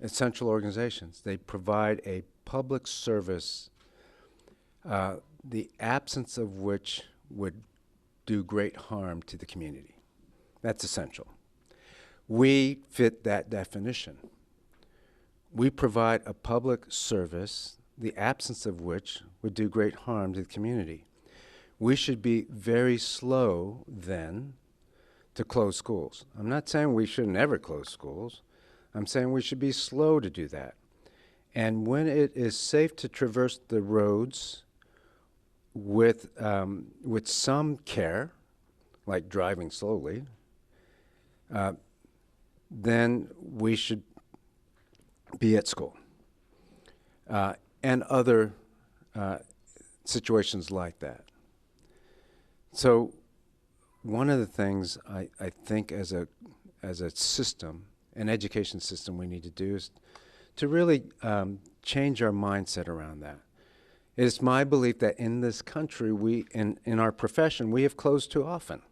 essential organizations. They provide a public service, the absence of which would do great harm to the community. That's essential. We fit that definition. We provide a public service, the absence of which would do great harm to the community. We should be very slow then to close schools. I'm not saying we should never close schools. I'm saying we should be slow to do that. And when it is safe to traverse the roads with some care, like driving slowly, then we should be at school. And other situations like that. So one of the things I think as a system, an education system, we need to do is to really change our mindset around that. It's my belief that in this country, in our profession, we have closed too often.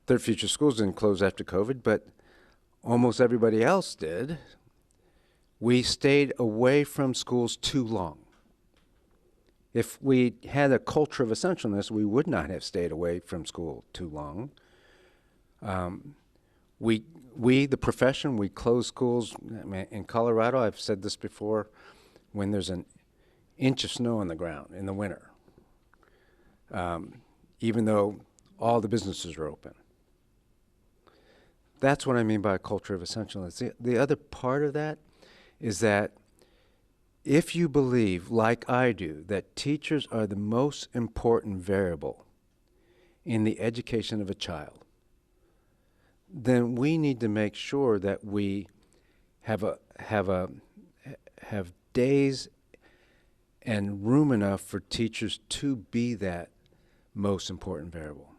Third Future Schools didn't close after COVID, but almost everybody else did. We stayed away from schools too long. If we had a culture of essentialness, we would not have stayed away from school too long. We, the profession, we close schools. I mean, in Colorado, I've said this before, when there's an inch of snow on the ground in the winter, even though all the businesses are open. That's what I mean by a culture of essentialness. The other part of that is that if you believe, like I do, that teachers are the most important variable in the education of a child, then we need to make sure that we have days and room enough for teachers to be that most important variable.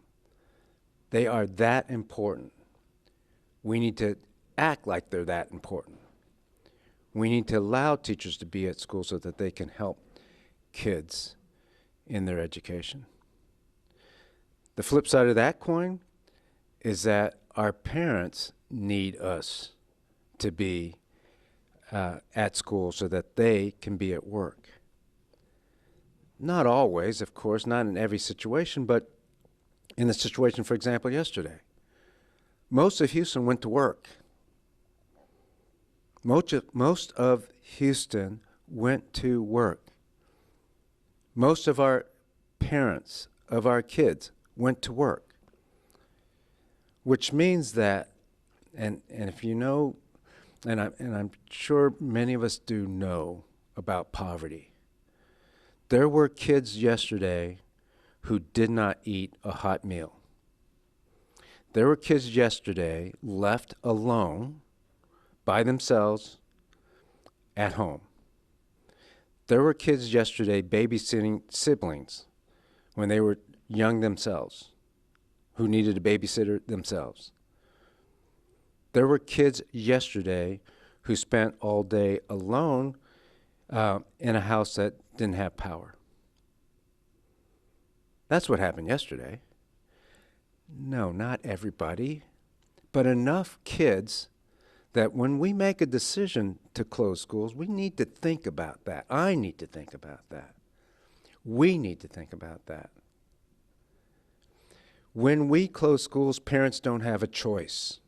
They are that important. We need to act like they're that important. We need to allow teachers to be at school so that they can help kids in their education. The flip side of that coin is that our parents need us to be at school so that they can be at work. Not always, of course, not in every situation, but in the situation, for example, yesterday. Most of Houston went to work. Most of Houston went to work. Most of our parents of our kids went to work, which means that, and if you know, and I'm sure many of us do know about poverty. There were kids yesterday who did not eat a hot meal. There were kids yesterday left alone by themselves at home. There were kids yesterday babysitting siblings when they were young themselves, who needed a babysitter themselves. There were kids yesterday who spent all day alone in a house that didn't have power. That's what happened yesterday. No, not everybody, but enough kids that when we make a decision to close schools, we need to think about that. I need to think about that. We need to think about that. When we close schools, parents don't have a choice.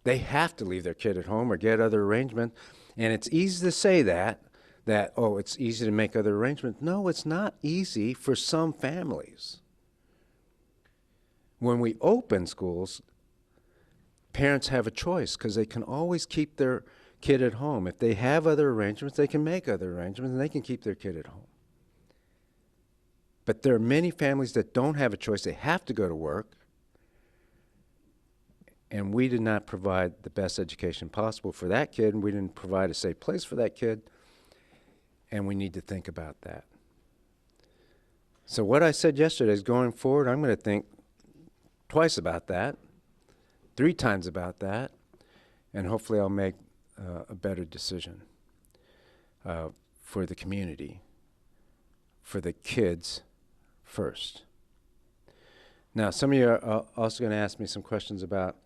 They have to leave their kid at home or get other arrangements. And it's easy to say that, oh, it's easy to make other arrangements. No, it's not easy for some families. When we open schools, parents have a choice because they can always keep their kid at home. If they have other arrangements, they can make other arrangements and they can keep their kid at home. But there are many families that don't have a choice. They have to go to work. And we did not provide the best education possible for that kid, and we didn't provide a safe place for that kid, and we need to think about that. So what I said yesterday is going forward, I'm going to think twice about that, 3 times about that, and hopefully I'll make a better decision for the community, for the kids first. Now, some of you are also going to ask me some questions about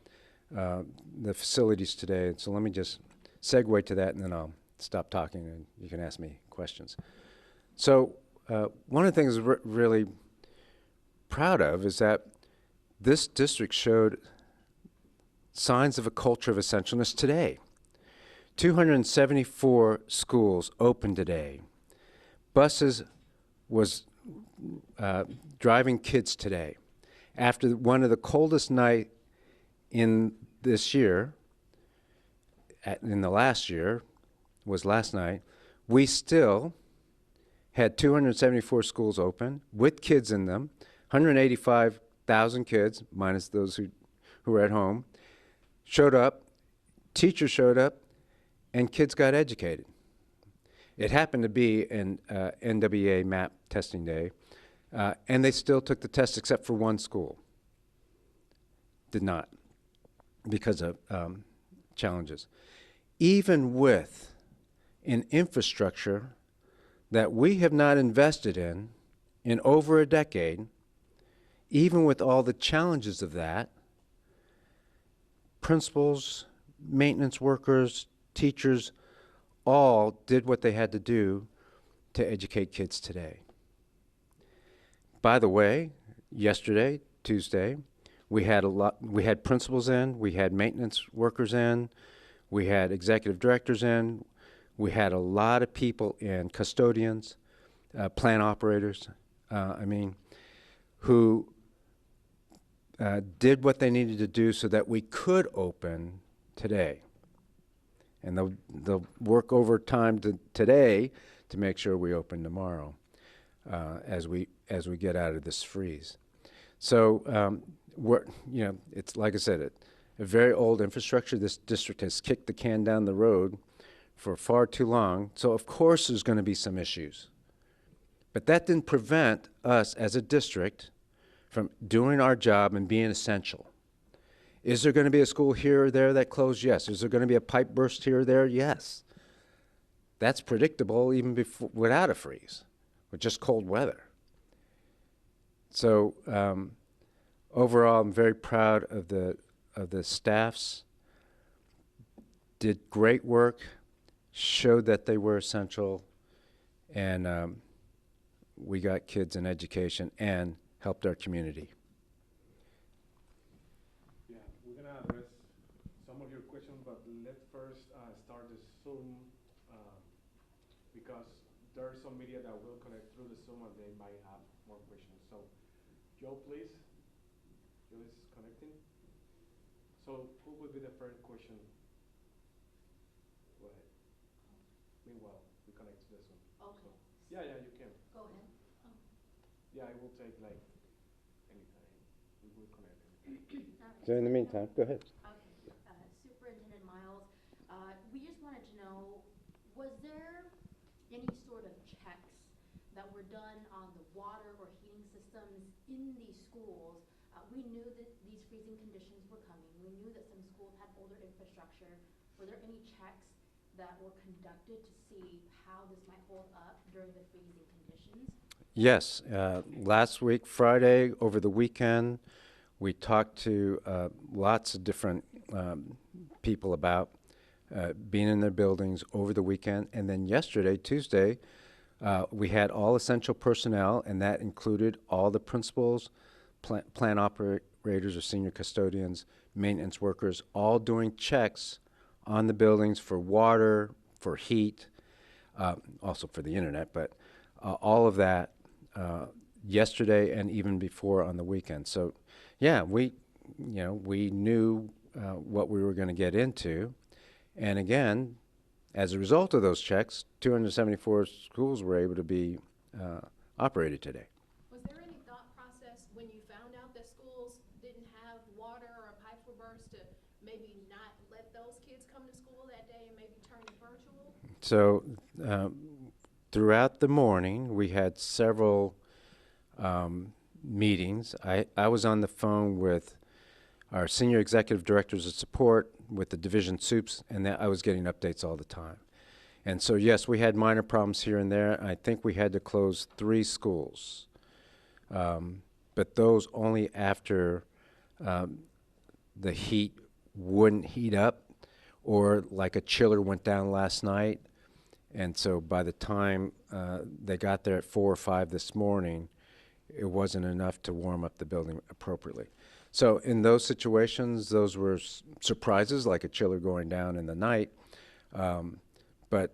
the facilities today. So let me just segue to that, and then I'll stop talking, and you can ask me questions. So one of the things we're really proud of is that this district showed signs of a culture of essentialness today. 274 schools open today. Buses was driving kids today. After one of the coldest nights in this year, in the last year, was last night, we still had 274 schools open with kids in them, 185,000 kids, minus those who were at home, showed up, teachers showed up, and kids got educated. It happened to be an NWA MAP testing day, and they still took the test except for one school. Did not, because of challenges. Even with an infrastructure that we have not invested in over a decade, even with all the challenges of that, principals, maintenance workers, teachers, all did what they had to do to educate kids today. By the way, yesterday, Tuesday, we had principals in, we had maintenance workers in, we had executive directors in, we had a lot of people in, custodians, plant operators, who did what they needed to do so that we could open today. And they'll work overtime today to make sure we open tomorrow as we get out of this freeze. So it's like I said, a very old infrastructure. This district has kicked the can down the road for far too long. So of course there's going to be some issues. But that didn't prevent us as a district from doing our job and being essential. Is there going to be a school here or there that closed? Yes. Is there going to be a pipe burst here or there? Yes. That's predictable even without a freeze, with just cold weather. So overall, I'm very proud of the staffs. Did great work, showed that they were essential, and we got kids in education and helped our community. Yeah, we're going to address some of your questions, but let's first start the Zoom because there's some media that will connect through the Zoom and they might have more questions. So, Joe, please. Joe is connecting. So, who will be the first question? Go ahead. Meanwhile, we connect to the Zoom. Okay. So, yeah, you can. Go ahead. Oh. Yeah, it will take like any time. We will connect. So in the meantime, go ahead. Okay. Superintendent Miles, we just wanted to know, was there any sort of checks that were done on the water or heating systems in these schools? We knew that these freezing conditions were coming. We knew that some schools had older infrastructure. Were there any checks that were conducted to see how this might hold up during the freezing conditions? Yes. Last week, Friday, over the weekend, we talked to lots of different people about being in their buildings over the weekend. And then yesterday, Tuesday, we had all essential personnel, and that included all the principals, plant operators or senior custodians, maintenance workers, all doing checks on the buildings for water, for heat, also for the internet, but all of that yesterday and even before on the weekend. So, yeah, we knew what we were going to get into, and again, as a result of those checks, 274 schools were able to be operated today. Was there any thought process when you found out that schools didn't have water or pipes were burst to maybe not let those kids come to school that day and maybe turn it virtual? So throughout the morning, we had several meetings. I was on the phone with our senior executive directors of support, with the division soups, and I was getting updates all the time. And so, yes, we had minor problems here and there. I think we had to close 3 schools, but those only after the heat wouldn't heat up, or like a chiller went down last night. And so by the time they got there at 4 or 5 this morning, it wasn't enough to warm up the building appropriately. So in those situations, those were surprises, like a chiller going down in the night. But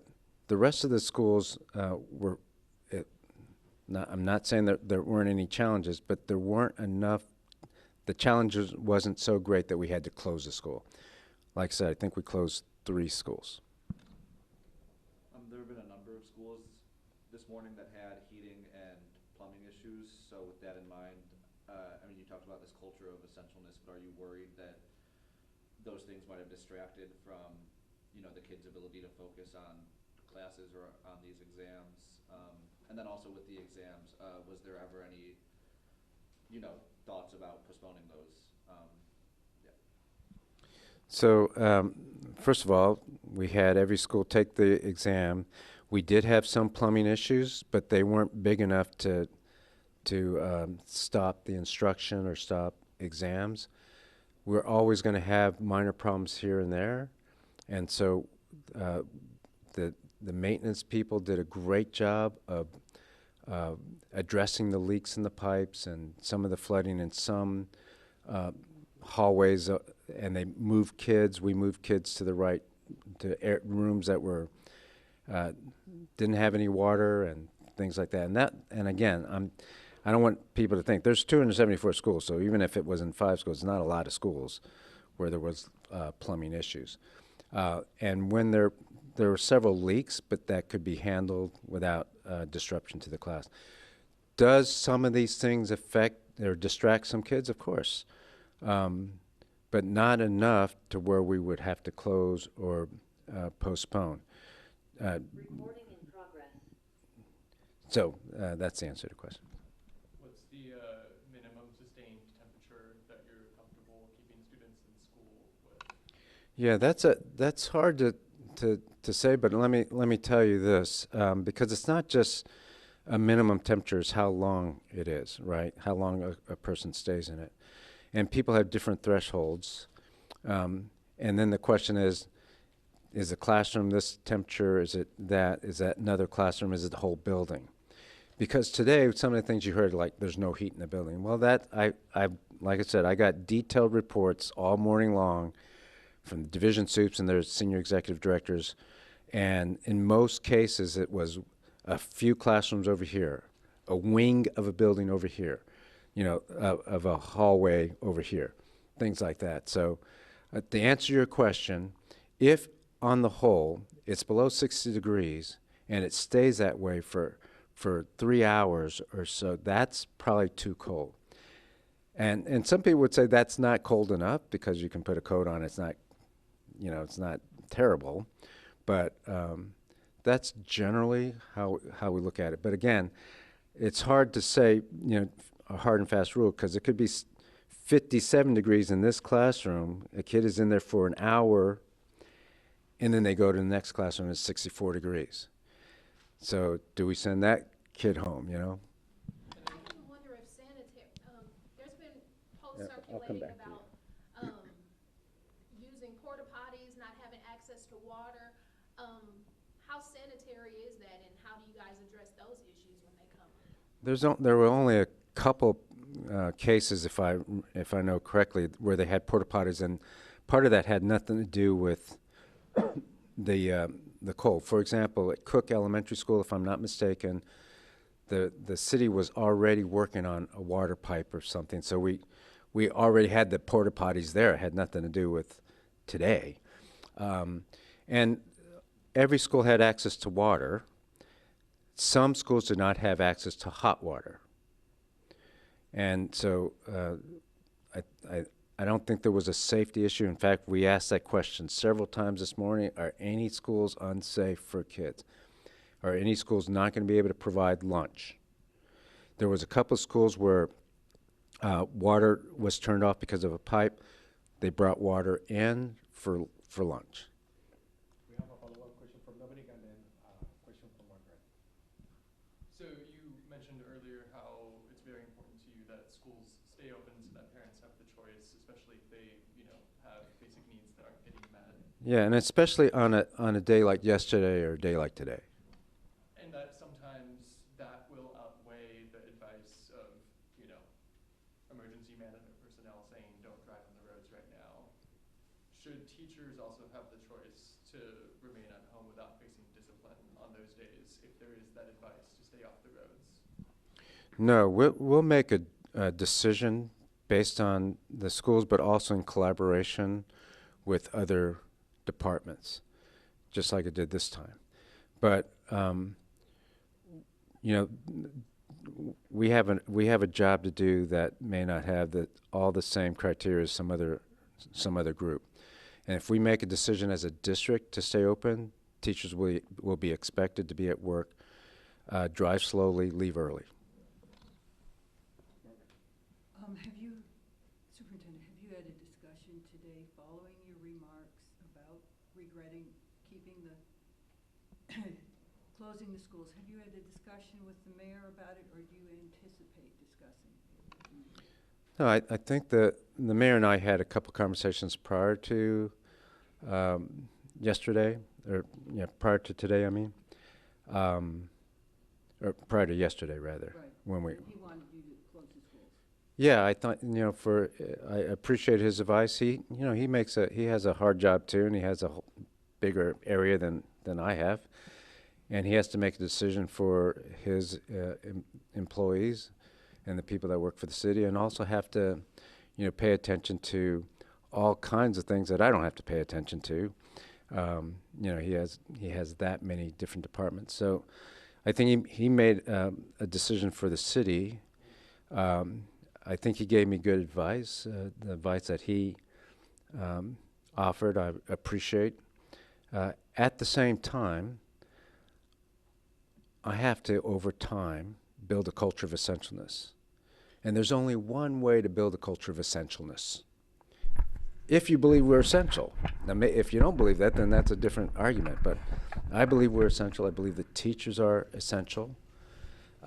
the rest of the schools were, I'm not saying that there weren't any challenges, but there weren't enough. The challenges wasn't so great that we had to close the school. Like I said, I think we closed 3 schools. There have been a number of schools this morning that had heating and plumbing issues. So with that in mind, I mean, you talked about this culture of essentialness, but are you worried that those things might have distracted from, you know, the kids' ability to focus on classes or on these exams? And then also with the exams, was there ever any, you know, thoughts about postponing those? Yeah. So first of all, we had every school take the exam. We did have some plumbing issues, but they weren't big enough to stop the instruction or stop exams. We're always going to have minor problems here and there, and so the maintenance people did a great job of addressing the leaks in the pipes and some of the flooding in some hallways, and they moved kids. We moved kids to the right, to rooms that were didn't have any water and things like that. And again, I don't want people to think there's 274 schools, so even if it was in 5 schools, it's not a lot of schools where there was plumbing issues. And when there were several leaks, but that could be handled without disruption to the class. Does some of these things affect or distract some kids? Of course. But not enough to where we would have to close or postpone. Recording in progress. So that's the answer to the question. What's the minimum sustained temperature that you're comfortable keeping students in school with? Yeah, that's hard to say, but let me tell you this, because it's not just a minimum temperature, it's how long it is, right? How long a person stays in it. And people have different thresholds. And then the question is the classroom this temperature? Is it that? Is that another classroom? Is it the whole building? Because today, some of the things you heard, like there's no heat in the building. Well, that I like I said, I got detailed reports all morning long from the division soups and their senior executive directors. And in most cases, it was a few classrooms over here, a wing of a building over here, you know, of a hallway over here, things like that. So to answer your question, if on the whole it's below 60 degrees and it stays that way for 3 hours or so, that's probably too cold. And some people would say that's not cold enough because you can put a coat on. It's not, you know, it's not terrible, but that's generally how we look at it. But again, it's hard to say, you know, a hard and fast rule, because it could be 57 degrees in this classroom. A kid is in there for an hour, and then they go to the next classroom and it's 64 degrees. So do we send that kid home, you know? I even wonder if sanitary, there's been posts Yeah, I'll come circulating back to you. about using porta potties, not having access to water. How sanitary is that, and how do you guys address those issues when they come? There were only a couple cases, if I know correctly, where they had porta potties, and part of that had nothing to do with the cold. For example, at Cook Elementary School, if I'm not mistaken, the city was already working on a water pipe or something, so we already had the porta potties there. It had nothing to do with today, and every school had access to water. Some schools did not have access to hot water. And so I don't think there was a safety issue. In fact, we asked that question several times this morning. Are any schools unsafe for kids? Are any schools not going to be able to provide lunch? There was a couple of schools where water was turned off because of a pipe. They brought water in for lunch. We have a follow-up question from Dominic and then a question from Margaret. So you mentioned earlier how it's very important to you that schools stay open so that parents have the choice, especially if they, you know, have basic needs Yeah, and especially on a day like yesterday or a day like today. And that sometimes that will outweigh the advice of, you know, emergency management personnel saying don't drive on the roads right now. Should teachers also have the choice to remain at home without facing discipline on those days if there is that advice to stay off the roads? No, we'll make a decision based on the schools, but also in collaboration with other departments, just like it did this time. But you know, we have a job to do that may not have all the same criteria as some other group. And if we make a decision as a district to stay open, teachers will be expected to be at work, drive slowly, leave early. Superintendent, have you had a discussion today following your remarks about regretting keeping closing the schools? Have you had a discussion with the mayor about it, or do you anticipate discussing? No, I think the mayor and I had a couple conversations prior to yesterday, or prior to today, I mean, or prior to yesterday, rather, Right. when we. He wanted you to close the schools. Yeah, I thought, I appreciate his advice. He has a hard job too, and he has a bigger area than I have, and he has to make a decision for his employees and the people that work for the city, and also have to, pay attention to all kinds of things that I don't have to pay attention to. He has that many different departments, so I think he made a decision for the city. I think he gave me good advice, the advice that he offered, I appreciate. At the same time, I have to, over time, build a culture of essentialness. And there's only one way to build a culture of essentialness. If you believe we're essential. Now, if you don't believe that, then that's a different argument. But I believe we're essential. I believe that teachers are essential.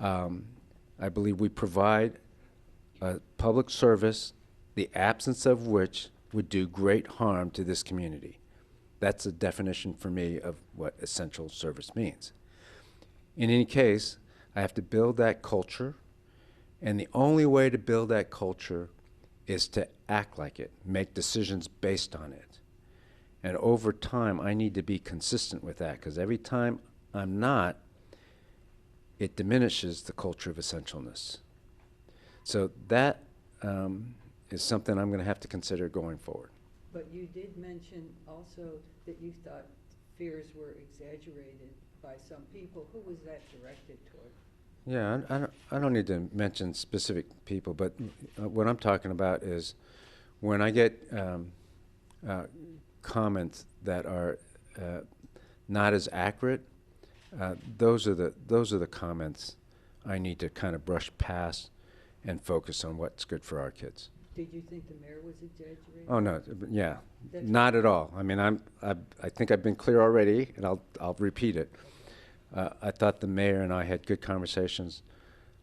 I believe we provide a public service, the absence of which would do great harm to this community. That's a definition for me of what essential service means. In any case, I have to build that culture, and the only way to build that culture is to act like it, make decisions based on it. And over time, I need to be consistent with that, because every time I'm not, it diminishes the culture of essentialness. So that is something I'm going to have to consider going forward. But you did mention also that you thought fears were exaggerated by some people. Who was that directed toward? Yeah, I don't need to mention specific people, but what I'm talking about is when I get comments that are not as accurate, those are the comments I need to kind of brush past and focus on what's good for our kids. Did you think the mayor was exaggerating? Oh no, yeah, That's not at all. I mean, I think I've been clear already, and I'll repeat it. I thought the mayor and I had good conversations.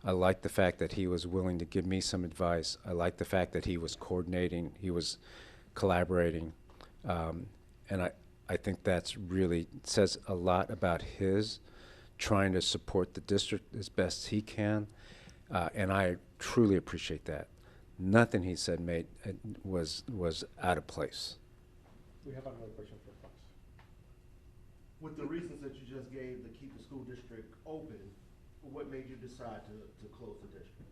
I liked the fact that he was willing to give me some advice. I liked the fact that he was coordinating, he was collaborating, and I think that's really says a lot about his trying to support the district as best he can, and I truly appreciate that. Nothing he said was out of place. We have another question for Fox. With the reasons that you just gave to keep the school district open, what made you decide to close the district?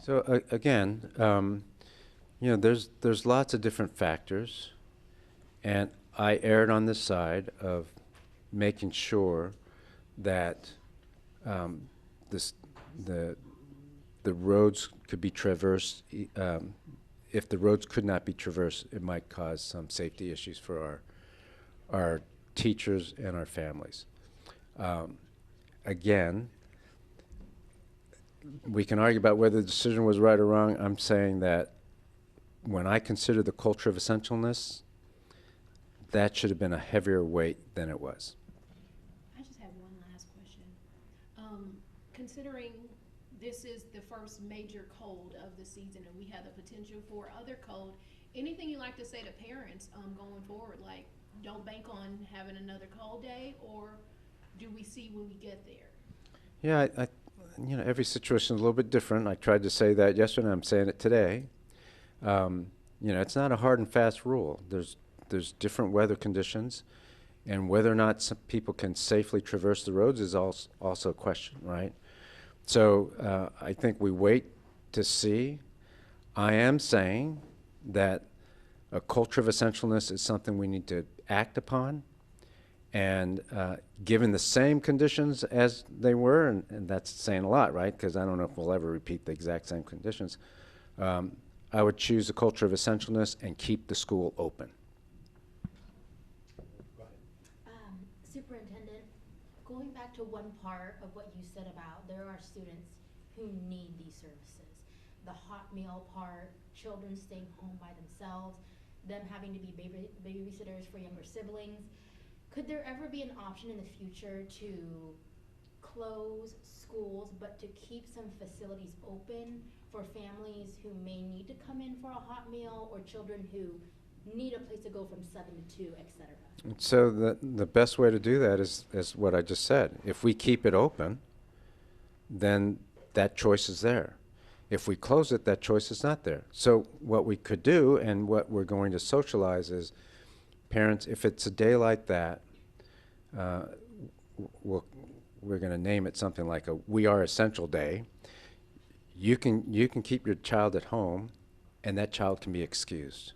So again, there's lots of different factors, and I erred on the side of making sure that the roads could be traversed. If the roads could not be traversed, it might cause some safety issues for our teachers and our families. Again, we can argue about whether the decision was right or wrong. I'm saying that when I consider the culture of essentialness, that should have been a heavier weight than it was. I just have one last question. Considering this is the first major cold of the season and we have the potential for other cold, anything you'd like to say to parents going forward, like don't bank on having another cold day, or do we see when we get there? Yeah, every situation is a little bit different. I tried to say that yesterday, and I'm saying it today. It's not a hard and fast rule. There's different weather conditions, and whether or not some people can safely traverse the roads is also a question, right? So I think we wait to see. I am saying that a culture of essentialness is something we need to act upon, and given the same conditions as they were, and that's saying a lot, right? Because I don't know if we'll ever repeat the exact same conditions. I would choose a culture of essentialness and keep the school open. Superintendent, going back to one part of what you said about there are students who need these services. The hot meal part, children staying home by themselves, them having to be babysitters for younger siblings. Could there ever be an option in the future to close schools but to keep some facilities open for families who may need to come in for a hot meal, or children who need a place to go from 7 to 2, et cetera? So the best way to do that is what I just said. If we keep it open, then that choice is there. If we close it, that choice is not there. So what we could do, and what we're going to socialize, is parents, if it's a day like that, we're going to name it something like a We Are Essential Day. You can keep your child at home, and that child can be excused.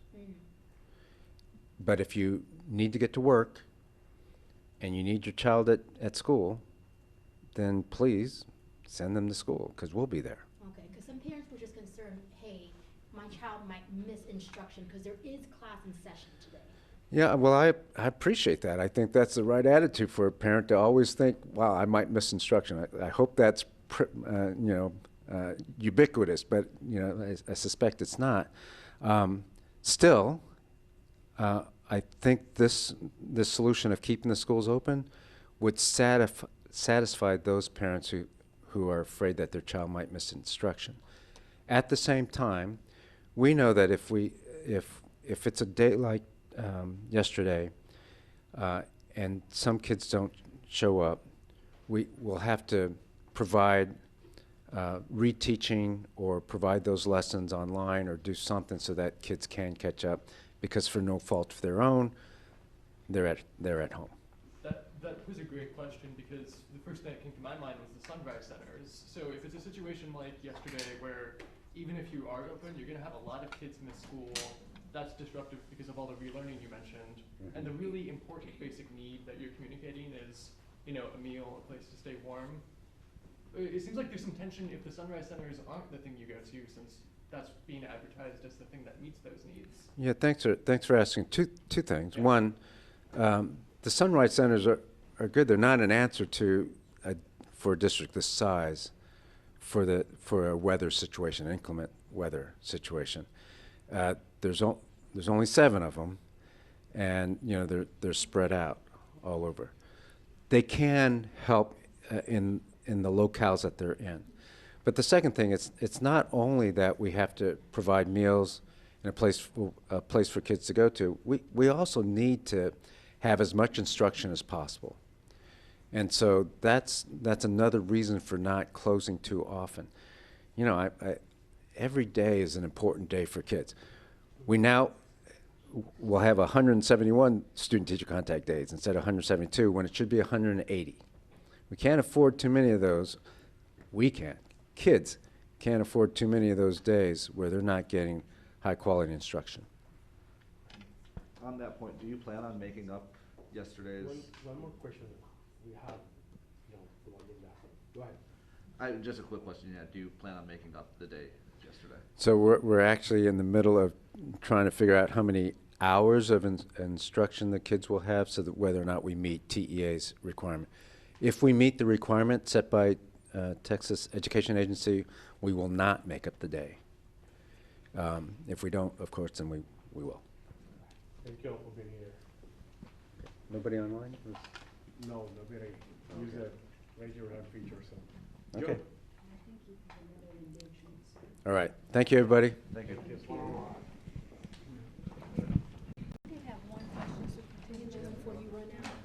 But if you need to get to work and you need your child at school, then please send them to school, because we'll be there. Okay, because some parents were just concerned, hey, my child might miss instruction because there is class in session today. Yeah, well, I appreciate that. I think that's the right attitude for a parent, to always think, wow, I might miss instruction. I hope that's ubiquitous, but I suspect it's not. Still, I think this solution of keeping the schools open would satisfy those parents who are afraid that their child might miss instruction. At the same time, we know that if it's a day like yesterday, and some kids don't show up, we will have to provide reteaching, or provide those lessons online, or do something so that kids can catch up, because for no fault of their own, they're at home. That was a great question, because the first thing that came to my mind was the sunrise centers. So if it's a situation like yesterday where even if you are open, you're going to have a lot of kids miss school, that's disruptive because of all the relearning you mentioned. Mm-hmm. And the really important basic need that you're communicating is, a meal, a place to stay warm. It seems like there's some tension if the sunrise centers aren't the thing you go to, since that's being advertised as the thing that meets those needs. Yeah, thanks for asking. Two things. Yeah. One, the sunrise centers are good. They're not an answer for a district this size for a weather situation, inclement weather situation. There's only 7 of them, and they're spread out all over. They can help in the locales that they're in. But the second thing is, it's not only that we have to provide meals and a place for kids to go to. We also need to have as much instruction as possible. And so that's another reason for not closing too often. Every day is an important day for kids. We'll have 171 student-teacher contact days instead of 172, when it should be 180. We can't afford too many of those. Kids can't afford too many of those days where they're not getting high-quality instruction. On that point, do you plan on making up yesterday's? One more question. We have, go ahead. Just a quick question. Yeah, do you plan on making up the day yesterday? So we're actually in the middle of trying to figure out how many hours of instruction the kids will have, so that whether or not we meet TEA's requirement. If we meet the requirement set by Texas Education Agency, we will not make up the day. If we don't, of course, then we will. Thank you all for being here. Nobody online? No, nobody. Use the raise your hand feature. So. Okay. Joe? All right. Thank you, everybody. Thank you. I did have one question, Superintendent. run out.